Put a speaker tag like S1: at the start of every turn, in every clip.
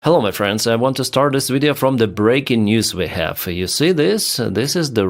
S1: Hello my friends, I want to start this video from the breaking news we have. You see this? This is the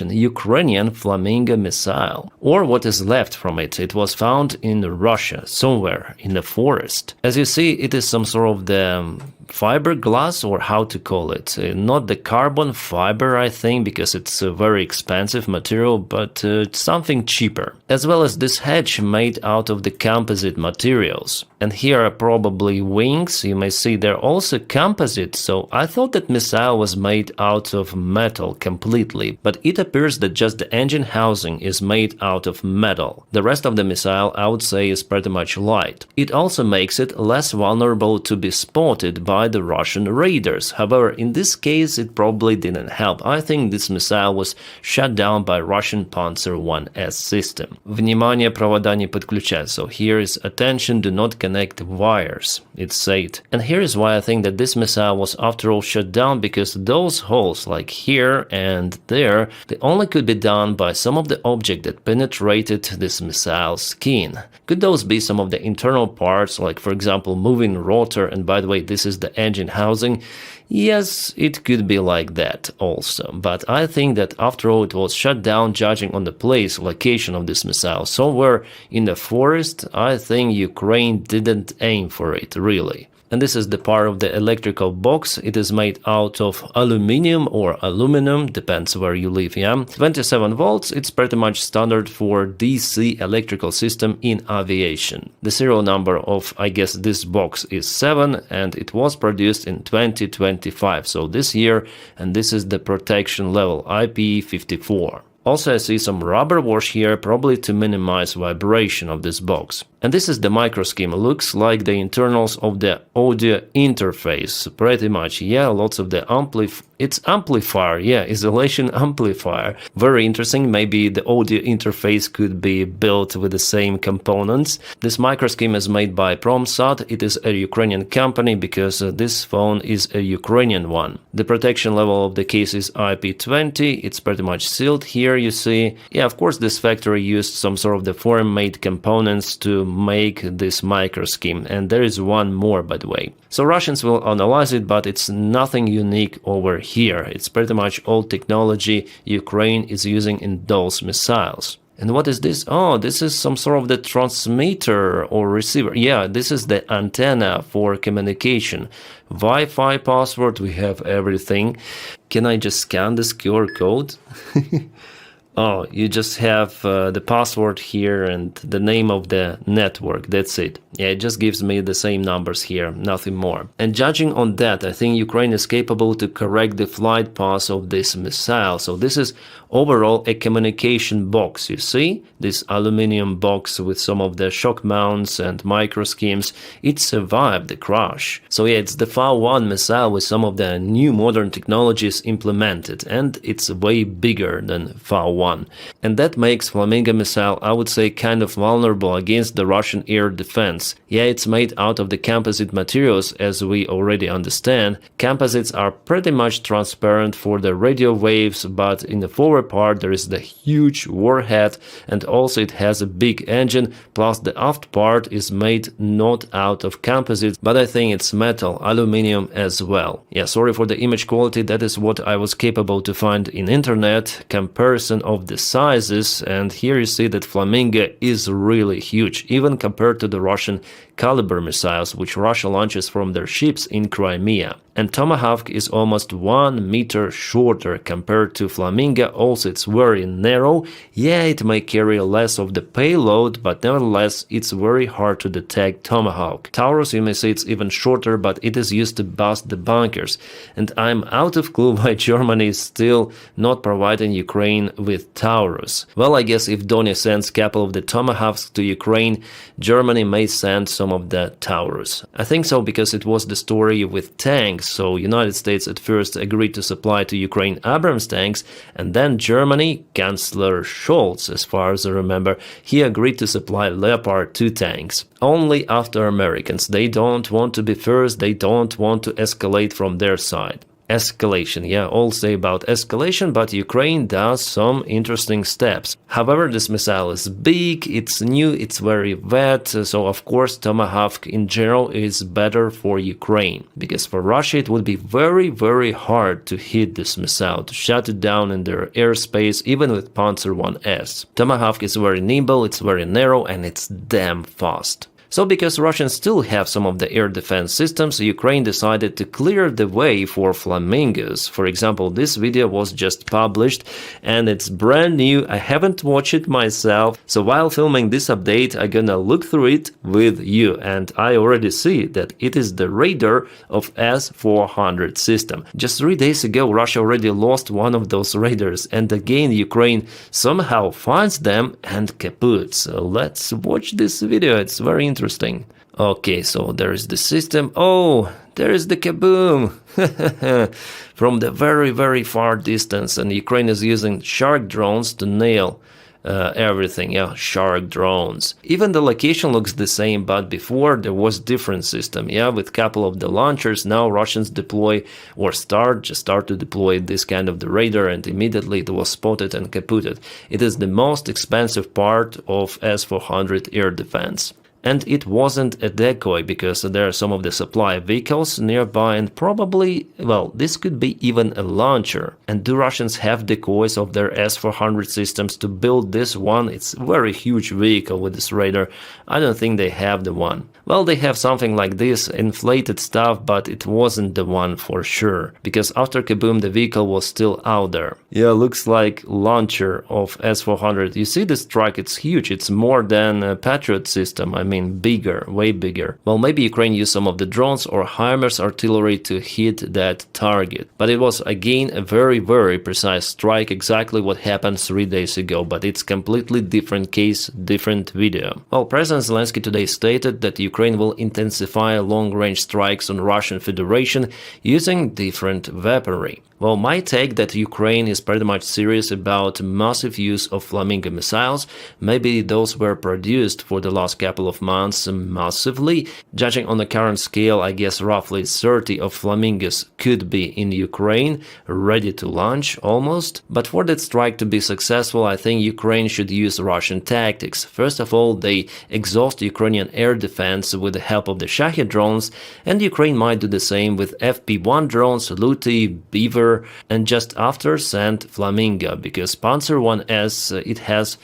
S1: Ukrainian Flamingo missile, or what is left from it. It was found in Russia, somewhere in the forest. As you see, it is some sort of the fiberglass, or how to call it. Not the carbon fiber, I think, because it's a very expensive material, but it's something cheaper. As well as this hatch made out of the composite materials. And here are probably wings. You may see they're also composite, so I thought that missile was made out of metal completely, but it appears that just the engine housing is made out of metal. The rest of the missile, I would say, is pretty much light. It also makes it less vulnerable to be spotted by the Russian raiders. However, in this case, it probably didn't help. I think this missile was shot down by Russian Panzer 1S system. Внимание, провода не подключать. So here is attention, do not connect wires, it's said. And here is why I think that this missile was after all shut down, because those holes like here and there, they only could be done by some of the object that penetrated this missile's skin. Could those be some of the internal parts, like for example moving rotor, and by the way this is the engine housing? Yes, it could be like that also, but I think that after all it was shut down judging on the place, location of this missile, somewhere in the forest. I think Ukraine didn't aim for it, really. And this is the part of the electrical box. It is made out of aluminum or aluminum, depends where you live, yeah. 27 volts, it's pretty much standard for DC electrical system in aviation. The serial number of, I guess, this box is 7, and it was produced in 2025, so this year, and this is the protection level, IP54. Also, I see some rubber wash here, probably to minimize vibration of this box. And this is the microscheme. Looks like the internals of the audio interface, pretty much. Yeah, lots of the it's amplifier, yeah, isolation amplifier. Very interesting. Maybe the audio interface could be built with the same components. This microscheme is made by Promsat. It is a Ukrainian company because this phone is a Ukrainian one. The protection level of the case is IP20. It's pretty much sealed here, you see. Yeah, of course, this factory used some sort of the foreign-made components to make this microscheme, and there is one more, by the way. So Russians will analyze it, but it's nothing unique over here. It's pretty much old technology Ukraine is using in those missiles. And what is this? Oh, this is some sort of the transmitter or receiver. Yeah, this is the antenna for communication. Wi-Fi password, we have everything. Can I just scan this QR code? Oh, you just have the password here and the name of the network, that's it. Yeah, it just gives me the same numbers here, nothing more. And judging on that, I think Ukraine is capable to correct the flight path of this missile. So this is overall a communication box, you see? This aluminum box with some of the shock mounts and micro schemes, it survived the crash. So yeah, it's the FAL-1 missile with some of the new modern technologies implemented, and it's way bigger than FAL-1. And that makes Flamingo missile, I would say, kind of vulnerable against the Russian air defense. Yeah, it's made out of the composite materials, as we already understand. Composites are pretty much transparent for the radio waves, but in the forward part there is the huge warhead, and also it has a big engine, plus the aft part is made not out of composites, but I think it's metal, aluminum as well. Yeah, sorry for the image quality, that is what I was capable to find in internet, comparison of the sizes, and here you see that Flamingo is really huge, even compared to the Russian Caliber missiles, which Russia launches from their ships in Crimea. And Tomahawk is almost 1 meter shorter compared to Flamingo, also it's very narrow. Yeah, it may carry less of the payload, but nevertheless it's very hard to detect Tomahawk. Taurus, you may say it's even shorter, but it is used to bust the bunkers. And I'm out of clue why Germany is still not providing Ukraine with Taurus. Well, I guess if Donny sends a couple of the Tomahawks to Ukraine, Germany may send some of the Taurus. I think so, because it was the story with tanks. So United States at first agreed to supply to Ukraine Abrams tanks, and then Germany, Chancellor Scholz, as far as I remember, he agreed to supply Leopard 2 tanks. Only after Americans. They don't want to be first, they don't want to escalate from their side. Escalation, yeah, all say about escalation, but Ukraine does some interesting steps. However, this missile is big, it's new, it's very wet, so of course Tomahawk in general is better for Ukraine, because for Russia it would be very hard to hit this missile, to shut it down in their airspace, even with Panzer 1S. Tomahawk is very nimble, it's very narrow, and it's damn fast. So because Russians still have some of the air defense systems, Ukraine decided to clear the way for Flamingos. For example, this video was just published and it's brand new. I haven't watched it myself, so while filming this update I'm gonna look through it with you, and I already see that it is the radar of S-400 system. Just 3 days ago Russia already lost one of those radars, and again Ukraine somehow finds them and kaput. So let's watch this video, it's very interesting. Okay, so there is the system. Oh, there is the kaboom! From the very far distance, and Ukraine is using shark drones to nail everything. Yeah, shark drones. Even the location looks the same, but before there was different system. Yeah, with couple of the launchers. Now Russians deploy or start to deploy this kind of the radar, and immediately it was spotted and kaputted. It is the most expensive part of S-400 air defense. And it wasn't a decoy, because there are some of the supply vehicles nearby, and probably, well, this could be even a launcher. And do Russians have decoys of their S-400 systems to build this one? It's a very huge vehicle with this radar. I don't think they have the one. Well, they have something like this, inflated stuff, but it wasn't the one for sure, because after kaboom the vehicle was still out there. Yeah, looks like launcher of S-400. You see this truck, it's huge, it's more than a Patriot system, I mean bigger, way bigger. Well, maybe Ukraine used some of the drones or HIMARS artillery to hit that target. But it was again a very precise strike, exactly what happened 3 days ago, but it's completely different case, different video. Well, President Zelensky today stated that Ukraine will intensify long-range strikes on Russian Federation using different weaponry. Well, my take that Ukraine is pretty much serious about massive use of Flamingo missiles. Maybe those were produced for the last couple of months massively. Judging on the current scale, I guess roughly 30 of Flamingos could be in Ukraine, ready to launch almost. But for that strike to be successful, I think Ukraine should use Russian tactics. First of all, they exhaust Ukrainian air defense with the help of the Shahed drones, and Ukraine might do the same with FP-1 drones, Luti, Beaver, and just after send Flamingo, because Panzer 1S, it has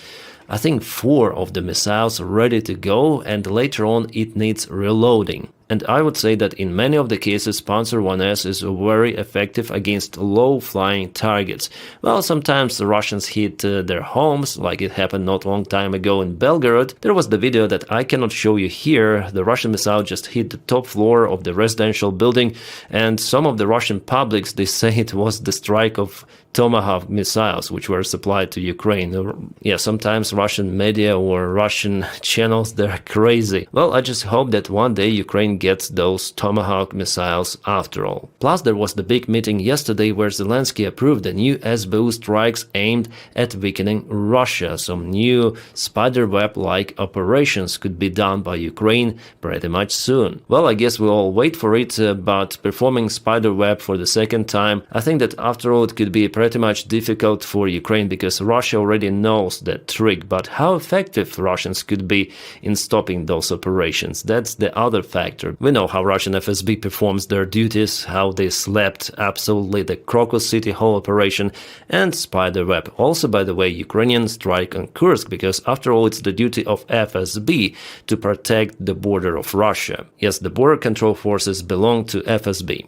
S1: I think 4 of the missiles ready to go, and later on it needs reloading. And I would say that in many of the cases Panzer 1S is very effective against low-flying targets. Well, sometimes the Russians hit their homes, like it happened not long time ago in Belgorod. There was the video that I cannot show you here. The Russian missile just hit the top floor of the residential building, and some of the Russian publics, they say it was the strike of Tomahawk missiles, which were supplied to Ukraine. Yeah, sometimes Russian media or Russian channels, they're crazy. Well, I just hope that one day Ukraine gets those Tomahawk missiles after all. Plus, there was the big meeting yesterday where Zelensky approved the new SBU strikes aimed at weakening Russia. Some new spiderweb-like operations could be done by Ukraine pretty much soon. Well, I guess we'll all wait for it, but performing spiderweb for the second time, I think that after all it could be pretty much difficult for Ukraine, because Russia already knows that trick. But how effective Russians could be in stopping those operations, that's the other factor. We know how Russian FSB performs their duties, how they slept absolutely the Crocus City Hall operation and spiderweb. Also, by the way, Ukrainian strike on Kursk, because after all it's the duty of FSB to protect the border of Russia. Yes, the border control forces belong to FSB.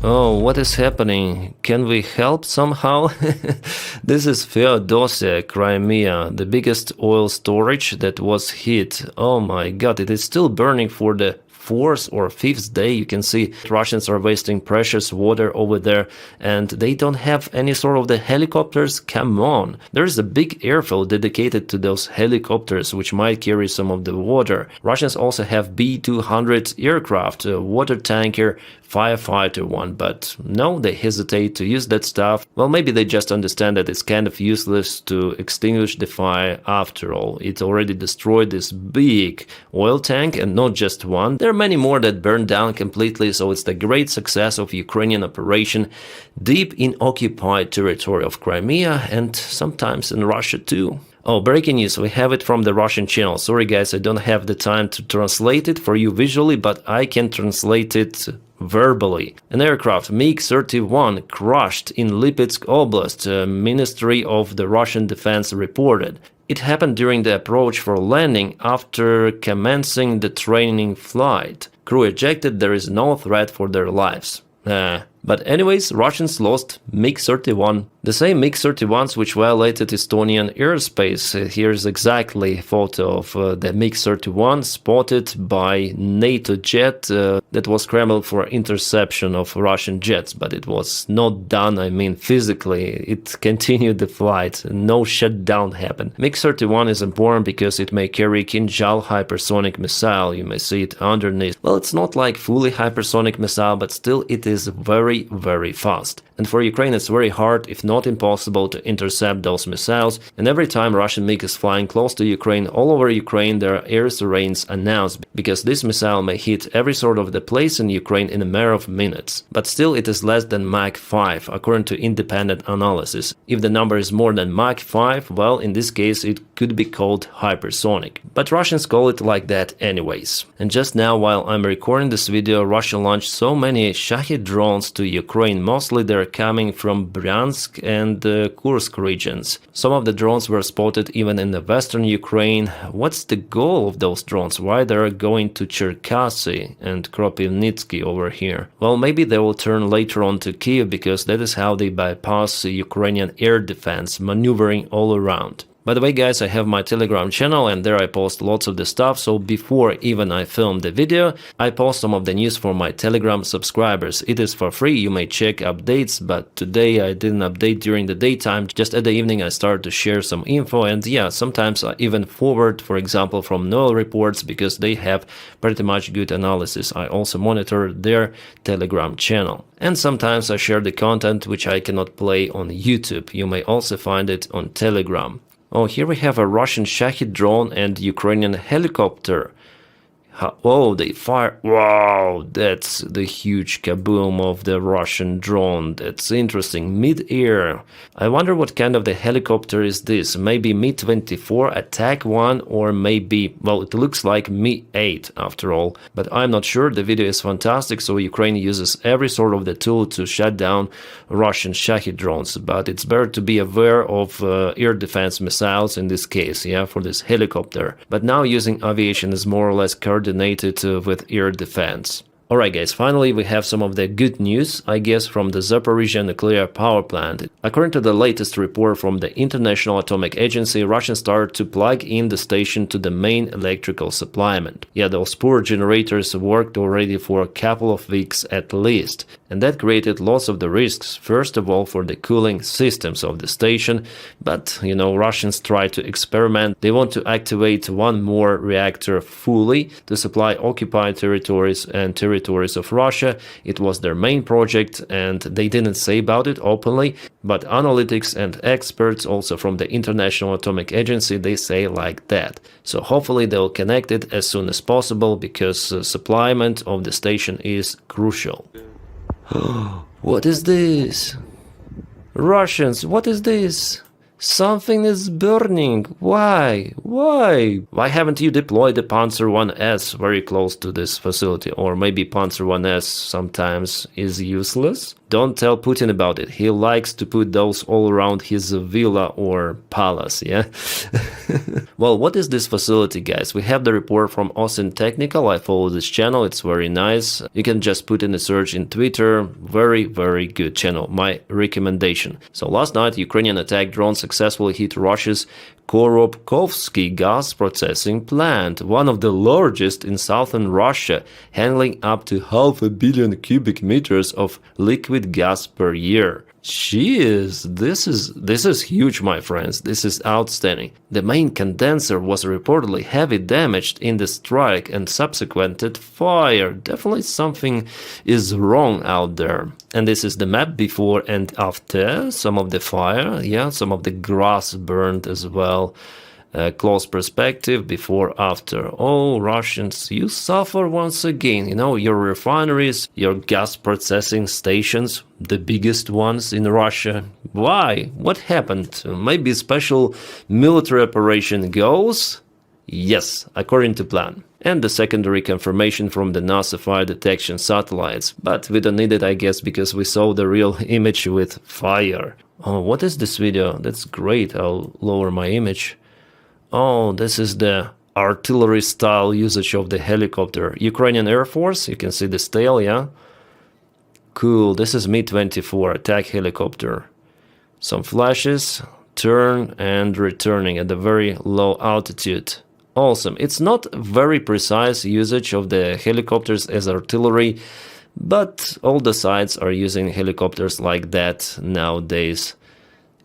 S1: Oh, what is happening? Can we help somehow? This is Feodosia, Crimea, the biggest oil storage that was hit. Oh my god, it is still burning for the 4th or 5th day. You can see Russians are wasting precious water over there, and they don't have any sort of the helicopters. Come on, there's a big airfield dedicated to those helicopters which might carry some of the water. Russians also have B-200 aircraft, a water tanker, firefighter one, but no, they hesitate to use that stuff. Well, maybe they just understand that it's kind of useless to extinguish the fire after all. It already destroyed this big oil tank, and not just one. There are many more that burned down completely, so it's the great success of Ukrainian operation deep in occupied territory of Crimea and sometimes in Russia too. Oh, breaking news, we have it from the Russian channel. Sorry guys, I don't have the time to translate it for you visually, but I can translate it verbally. An aircraft MiG-31 crashed in Lipetsk Oblast, Ministry of the Russian Defense reported. It happened during the approach for landing after commencing the training flight. Crew ejected, there is no threat for their lives. But anyways, Russians lost MiG-31. The same MiG-31s which violated Estonian airspace. Here's exactly a photo of the MiG-31 spotted by NATO jet that was scrambled for interception of Russian jets, but it was not done, I mean physically. It continued the flight, no shutdown happened. MiG-31 is important because it may carry Kinjal hypersonic missile, you may see it underneath. Well, it's not like fully hypersonic missile, but still it is very fast. And for Ukraine it's very hard, if not impossible, to intercept those missiles, and every time Russian MiG is flying close to Ukraine, all over Ukraine there are air raids announced, because this missile may hit every sort of the place in Ukraine in a matter of minutes. But still it is less than Mach 5, according to independent analysis. If the number is more than Mach 5, well, in this case it could be called hypersonic. But Russians call it like that anyways. And just now, while I'm recording this video, Russia launched so many Shahid drones to Ukraine, mostly they're coming from Bryansk and Kursk regions. Some of the drones were spotted even in the western Ukraine. What's the goal of those drones? Why they're going to Cherkasy and Kropivnitsky over here? Well, maybe they will turn later on to Kiev, because that is how they bypass Ukrainian air defense, maneuvering all around. By the way guys, I have my Telegram channel and there I post lots of the stuff, so before even I film the video, I post some of the news for my Telegram subscribers. It is for free, you may check updates, but today I didn't update during the daytime, just at the evening I started to share some info, and yeah, sometimes I even forward, for example, from Noel reports, because they have pretty much good analysis. I also monitor their Telegram channel. And sometimes I share the content which I cannot play on YouTube. You may also find it on Telegram. Oh, here we have a Russian Shahid drone and Ukrainian helicopter. Oh, they fire. Wow, that's the huge kaboom of the Russian drone. That's interesting. Mid-air. I wonder what kind of the helicopter is this. Maybe Mi-24 attack one, or maybe, well, it looks like Mi-8 after all. But I'm not sure. The video is fantastic, so Ukraine uses every sort of the tool to shut down Russian Shahid drones. But it's better to be aware of air defense missiles in this case, yeah, for this helicopter. But now using aviation is more or less coordinated with air defense. Alright guys, finally we have some of the good news, I guess, from the Zaporizhia nuclear power plant. According to the latest report from the International Atomic Agency, Russians started to plug in the station to the main electrical supplyment. Yeah, those poor generators worked already for a couple of weeks at least, and that created lots of the risks, first of all for the cooling systems of the station, but you know, Russians try to experiment. They want to activate one more reactor fully to supply occupied territories and territories of Russia. It was their main project and they didn't say about it openly, but analytics and experts also from the International Atomic Agency, they say like that. So hopefully they'll connect it as soon as possible, because supplyment of the station is crucial. What is this? Russians, what is this? Something is burning. Why? Why haven't you deployed the Panzer 1S very close to this facility? Or maybe Panzer 1S sometimes is useless? Don't tell Putin about it. He likes to put those all around his villa or palace, yeah? Well, what is this facility, guys? We have the report from Austin Technical. I follow this channel. It's very nice. You can just put in a search in Twitter. Very good channel. My recommendation. So last night, Ukrainian attack drone successfully hit Russia's Korobkovsky gas processing plant, one of the largest in southern Russia, handling up to 500 million cubic meters of liquid gas per year. Jeez, this is huge, my friends. This is outstanding. The main condenser was reportedly heavily damaged in the strike and subsequent fire. Definitely something is wrong out there. And this is the map before and after some of the fire. Yeah, some of the grass burned as well. close perspective, before, after. Oh, Russians, you suffer once again. You know, your refineries, your gas processing stations, the biggest ones in Russia. Why? What happened? Maybe a special military operation goes? Yes, according to plan. And the secondary confirmation from the NASA fire detection satellites. But we don't need it, I guess, because we saw the real image with fire. Oh, what is this video? That's great. I'll lower my image. Oh, this is the artillery-style usage of the helicopter. Ukrainian Air Force, you can see this tail, yeah? Cool, this is Mi-24 attack helicopter. Some flashes, turn and returning at a very low altitude. Awesome. It's not very precise usage of the helicopters as artillery, but all the sites are using helicopters like that nowadays.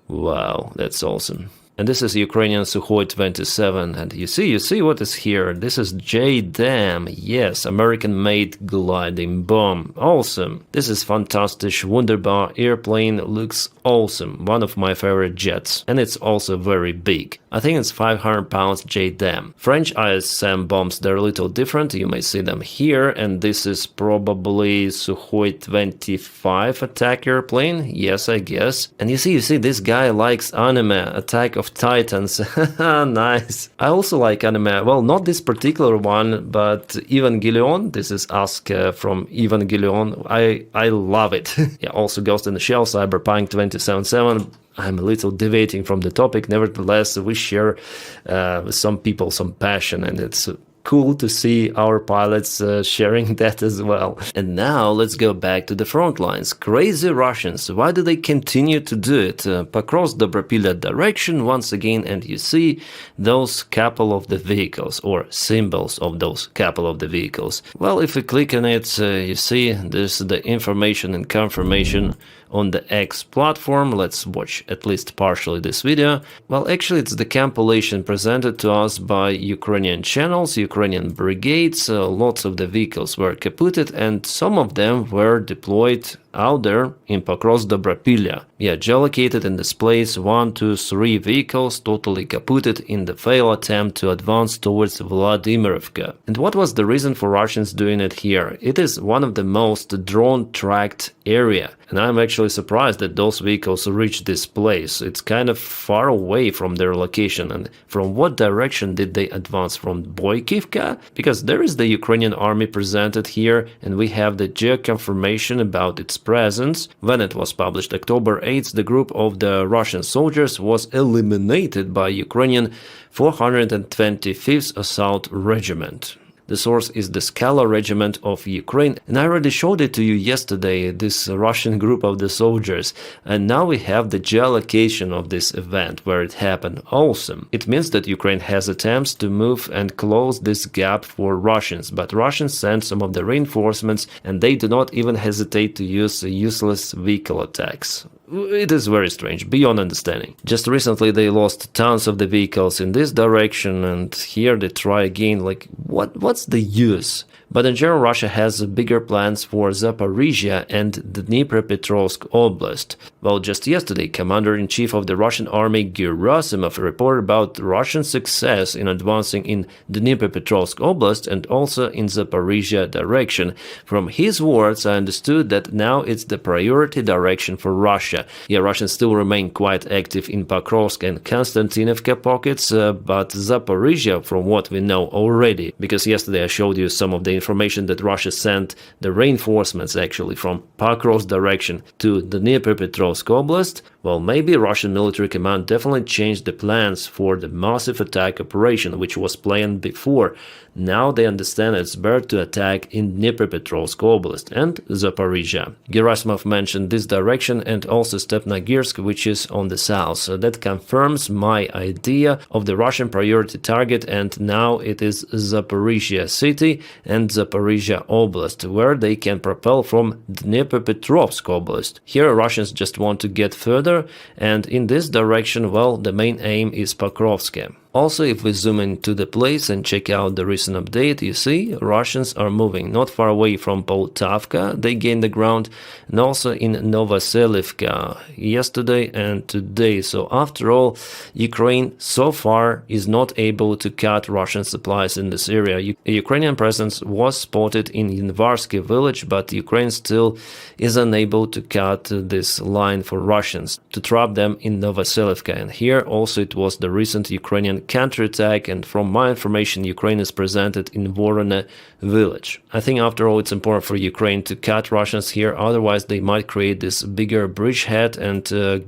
S1: Wow, that's awesome. And this is Ukrainian Sukhoi 27, and you see what is here. This is JDAM, yes, American-made gliding bomb. Awesome. This is fantastic, wunderbar airplane, looks awesome. One of my favorite jets, and it's also very big. I think it's 500 pounds JDAM. French ISM bombs, they're a little different, you may see them here, and this is probably Sukhoi 25 attack airplane, yes, I guess. And you see, this guy likes anime, Attack of Titans. Nice. I also like anime. Well, not this particular one, but Evangelion. This is Asuka from Evangelion. I love it. Yeah, also Ghost in the Shell, Cyberpunk 2077. I'm a little deviating from the topic. Nevertheless, we share with some people some passion, and it's cool to see our pilots sharing that as well. And now let's go back to the front lines. Crazy Russians, why do they continue to do it? Across the Dobropilya direction once again, and you see those couple of the vehicles, or symbols of those couple of the vehicles. Well, if we click on it, you see there's the information and confirmation on the X platform. Let's watch at least partially this video. Well, actually it's the compilation presented to us by Ukrainian channels, Ukrainian brigades. Lots of the vehicles were kaputted, and some of them were deployed out there in Dobropilya. Yeah, geolocated in this place 1, 2, 3 vehicles totally kaputted in the failed attempt to advance towards Vladimirovka. And what was the reason for Russians doing it here? It is one of the most drone-tracked area, and I'm actually surprised that those vehicles reached this place. It's kind of far away from their location. And from what direction did they advance? From Boykivka? Because there is the Ukrainian army presented here, and we have the geo-confirmation about its presence. When it was published October 8th, the group of the Russian soldiers was eliminated by Ukrainian 425th Assault Regiment. The source is the Skala Regiment of Ukraine, and I already showed it to you yesterday, this Russian group of the soldiers. And now we have the geolocation of this event, where it happened. Awesome. It means that Ukraine has attempts to move and close this gap for Russians, but Russians send some of the reinforcements, and they do not even hesitate to use useless vehicle attacks. It is very strange, beyond understanding. Just recently they lost tons of the vehicles in this direction, and here they try again, like, what's the use? But in general, Russia has bigger plans for Zaporizhia and Dnipropetrovsk Oblast. Well, just yesterday, Commander-in-Chief of the Russian Army Gerasimov reported about Russian success in advancing in Dnipropetrovsk Oblast and also in Zaporizhia direction. From his words, I understood that now it's the priority direction for Russia. Yeah, Russians still remain quite active in Pokrovsk and Konstantinovka pockets, but Zaporizhia, from what we know already, because yesterday I showed you some of the information that Russia sent the reinforcements actually from Pokrovsk direction to the Dnipropetrovsk Oblast. Well, maybe Russian military command definitely changed the plans for the massive attack operation, which was planned before. Now they understand it's better to attack in Dnipropetrovsk Oblast and Zaporizhia. Gerasimov mentioned this direction and also Stepnogorsk, which is on the south. So that confirms my idea of the Russian priority target, and now it is Zaporizhia city and Zaporizhia Oblast, where they can propel from Dnipropetrovsk Oblast. Here Russians just want to get further, and in this direction, well, the main aim is Pokrovsk. Also, if we zoom into the place and check out the recent update, you see Russians are moving not far away from Poltavka. They gained the ground, and also in Novoselivka yesterday and today. So after all, Ukraine so far is not able to cut Russian supplies in this area. A Ukrainian presence was spotted in Yanvarsky village, but Ukraine still is unable to cut this line for Russians to trap them in Novoselivka. And here also it was the recent Ukrainian counterattack, and from my information, Ukraine is presented in Vorone village. I think after all it's important for Ukraine to cut Russians here, otherwise they might create this bigger bridgehead and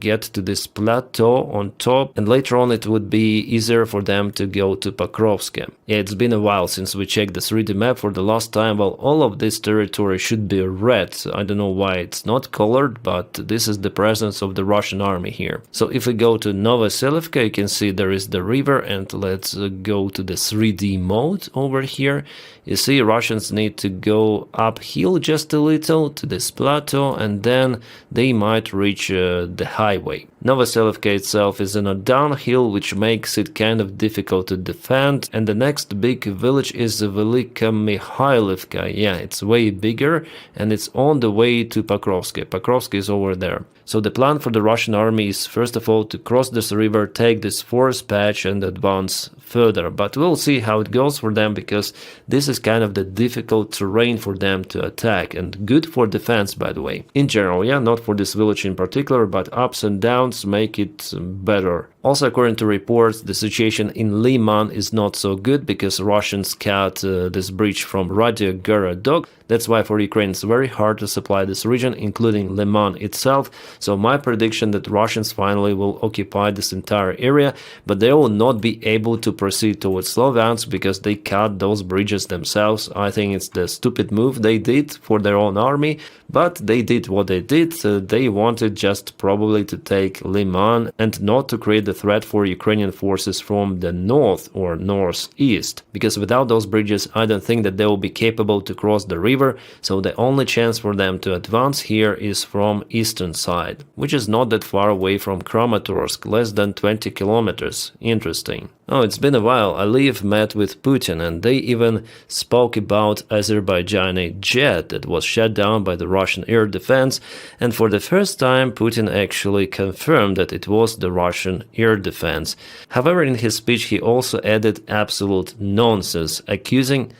S1: get to this plateau on top, and later on it would be easier for them to go to Pokrovsk. Yeah, it's been a while since we checked the 3D map for the last time. Well, all of this territory should be red. I don't know why it's not colored, but this is the presence of the Russian army here. So if we go to Novoselivka, you can see there is the river, and let's go to the 3D mode over here. You see Russians need to go uphill just a little to this plateau, and then they might reach the highway. Novoselivka itself is in a downhill, which makes it kind of difficult to defend, and the next big village is Velika Mikhailivka. Yeah, it's way bigger, and it's on the way to Pokrovsk. Pokrovsk is over there. So the plan for the Russian army is first of all to cross this river, take this forest patch and advance further. But we'll see how it goes for them, because this is kind of the difficult terrain for them to attack, and good for defense, by the way. In general, yeah, not for this village in particular, but ups and downs make it better. Also, according to reports, the situation in Liman is not so good, because Russians cut this bridge from Ruzzia Gorodok. That's why for Ukraine it's very hard to supply this region, including Liman itself. So my prediction that Russians finally will occupy this entire area, but they will not be able to proceed towards Sloviansk because they cut those bridges themselves. I think it's the stupid move they did for their own army, but they did what they did. They wanted just probably to take Liman and not to create the threat for Ukrainian forces from the north or northeast, because without those bridges I don't think that they will be capable to cross the river. So the only chance for them to advance here is from eastern side, which is not that far away from Kramatorsk, less than 20 kilometers. Interesting. Oh, it's been a while. Aliyev met with Putin, and they even spoke about Azerbaijani jet that was shot down by the Russian air defense, and for the first time Putin actually confirmed that it was the Russian air defense. However, in his speech he also added absolute nonsense, accusing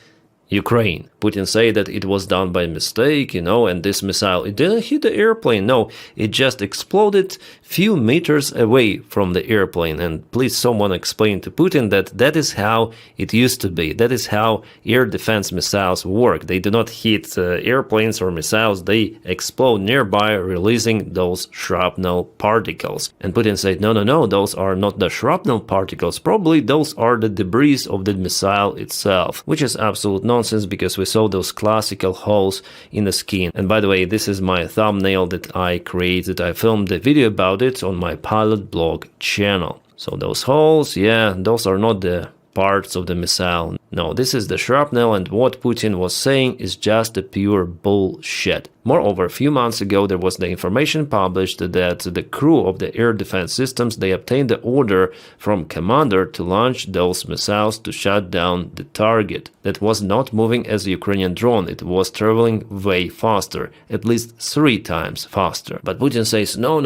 S1: Ukraine. Putin said that it was done by mistake, and this missile, it didn't hit the airplane. No, it just exploded few meters away from the airplane. And please someone explain to Putin that that is how it used to be. That is how air defense missiles work. They do not hit airplanes or missiles. They explode nearby, releasing those shrapnel particles. And Putin said, no, those are not the shrapnel particles. Probably those are the debris of the missile itself, which is absolute nonsense, because we saw those classical holes in the skin. And by the way, this is my thumbnail that I created. I filmed a video about it on my pilot blog channel. So those holes, yeah, those are not the parts of the missile. No, this is the shrapnel, and what Putin was saying is just a pure bullshit. Moreover, a few months ago there was the information published that the crew of the air defense systems, they obtained the order from commander to launch those missiles to shut down the target. That was not moving as a Ukrainian drone, it was traveling way faster, at least 3 times faster. But Putin says, no,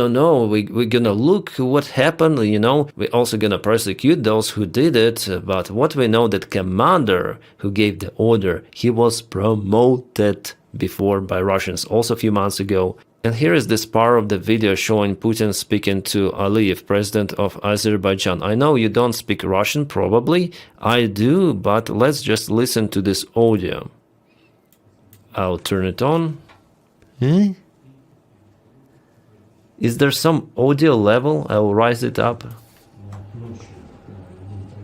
S1: we're gonna look what happened, we're also gonna prosecute those who did it. But what we know, that commander who gave the order, he was promoted before by Russians also a few months ago. And here is this part of the video showing Putin speaking to Aliyev, president of Azerbaijan. I know you don't speak Russian, probably. I do, but let's just listen to this audio. I'll turn it on. Is there some audio level? I will rise it up.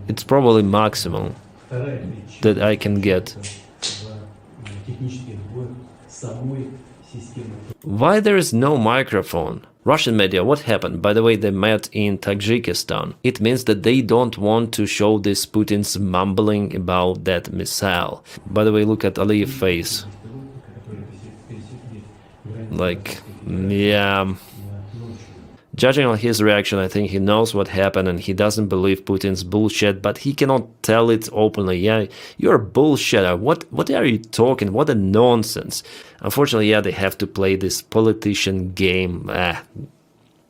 S1: It's probably maximum that I can get. Why there is no microphone? Russian media, what happened? By the way, they met in Tajikistan. It means that they don't want to show this Putin's mumbling about that missile. By the way, look at Aliyev's face. Like, yeah. Judging on his reaction, I think he knows what happened and he doesn't believe Putin's bullshit, but he cannot tell it openly. Yeah, you're a bullshitter. What are you talking? What a nonsense. Unfortunately, yeah, they have to play this politician game.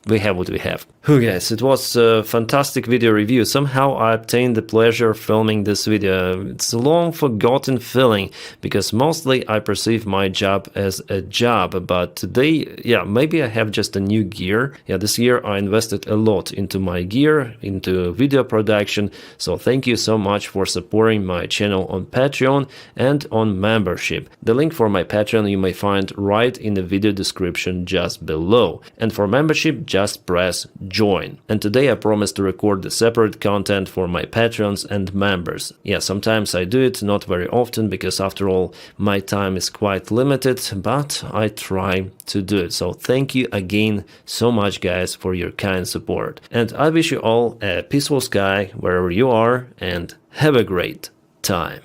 S1: We have what we have. Oh guys, it was a fantastic video review. Somehow I obtained the pleasure of filming this video. It's a long forgotten feeling because mostly I perceive my job as a job, but today, yeah, maybe I have just a new gear. Yeah, this year I invested a lot into my gear, into video production, so thank you so much for supporting my channel on Patreon and on membership. The link for my Patreon you may find right in the video description just below. And for membership, just press join. And today I promise to record the separate content for my patrons and members. Yeah, sometimes I do it, not very often, because after all my time is quite limited, but I try to do it. So thank you again so much guys for your kind support. And I wish you all a peaceful sky wherever you are and have a great time.